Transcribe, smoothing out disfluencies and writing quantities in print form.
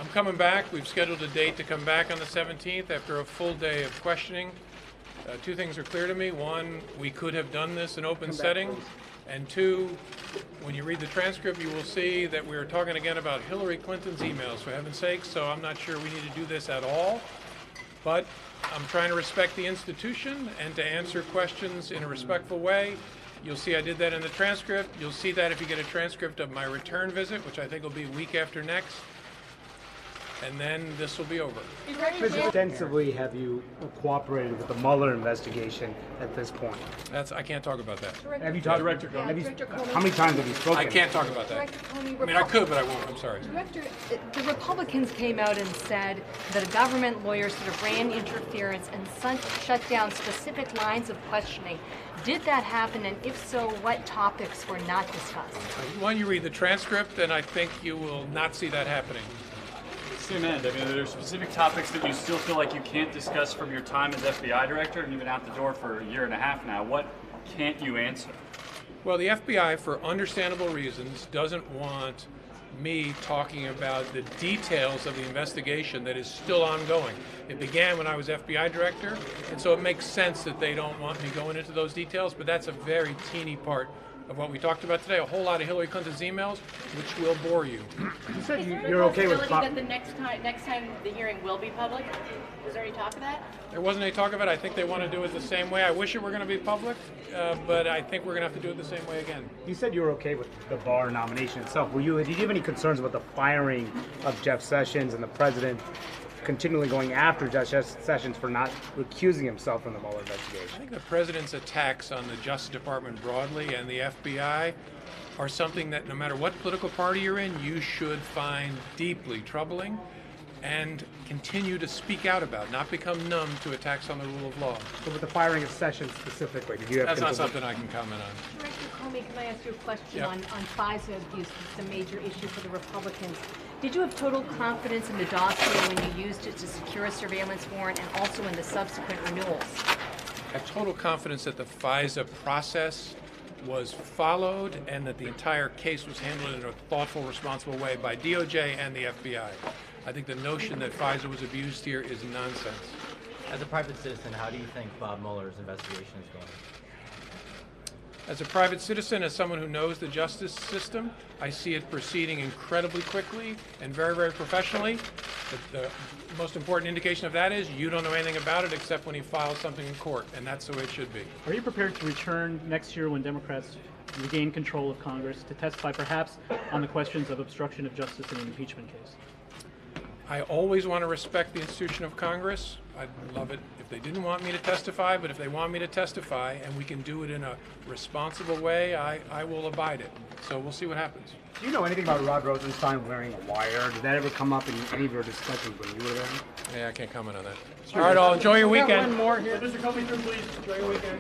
I'm coming back. We've scheduled a date to come back on the 17th after a full day of questioning. Two things are clear to me. One, we could have done this in open setting. And two, when you read the transcript, you will see that we are talking again about Hillary Clinton's emails, for heaven's sake, so I'm not sure we need to do this at all. But I'm trying to respect the institution and to answer questions in a respectful way. You'll see I did that in the transcript. You'll see that if you get a transcript of my return visit, which I think will be a week after next. And then this will be over. Extensively have you cooperated with the Mueller investigation at this point? I can't talk about that. Have you talked, Director Comey? How many times have you spoken? I can't talk about that. I mean, I could, but I won't. I'm sorry. Director, the Republicans came out and said that a government lawyer sort of ran interference and shut down specific lines of questioning. Did that happen, and if so, what topics were not discussed? When you read the transcript, then I think you will not see that happening. Same end. I mean, are there specific topics that you still feel like you can't discuss from your time as FBI director, and you've been out the door for a year and a half now? What can't you answer? Well, the FBI, for understandable reasons, doesn't want me talking about the details of the investigation that is still ongoing. It began when I was FBI director, and so it makes sense that they don't want me going into those details, but that's a very teeny part of what we talked about today. A whole lot of Hillary Clinton's emails, which will bore you. You said you're okay with that the next time the hearing will be public? Was there any talk of that? There wasn't any talk of it. I think they want to do it the same way. I wish it were going to be public, but I think we're going to have to do it the same way again. You said you were okay with the Barr nomination itself. Did you have any concerns about the firing of Jeff Sessions and the president continually going after Jeff Sessions for not recusing himself from the Mueller investigation? I think the president's attacks on the Justice Department broadly and the FBI are something that no matter what political party you're in, you should find deeply troubling and continue to speak out about, not become numb to attacks on the rule of law. So with the firing of Sessions specifically, did you have That's not something I can comment on. Director Comey, can I ask you a question on FISA abuse? It's a major issue for the Republicans. Did you have total confidence in the dossier when you used it to secure a surveillance warrant and also in the subsequent renewals? I have total confidence that the FISA process was followed and that the entire case was handled in a thoughtful, responsible way by DOJ and the FBI. I think the notion that FISA was abused here is nonsense. As a private citizen, how do you think Bob Mueller's investigation is going? As a private citizen, as someone who knows the justice system, I see it proceeding incredibly quickly and very, very professionally. The most important indication of that is you don't know anything about it except when he files something in court, and that's the way it should be. Are you prepared to return next year when Democrats regain control of Congress to testify perhaps on the questions of obstruction of justice in an impeachment case? I always want to respect the institution of Congress. I'd love it if they didn't want me to testify, but if they want me to testify and we can do it in a responsible way, I will abide it. So we'll see what happens. Do you know anything about Rod Rosenstein wearing a wire? Did that ever come up in any of your discussions when you were there? Yeah, I can't comment on that. All right, all enjoy your weekend. One more here. Mr. Comey, please. Enjoy your weekend.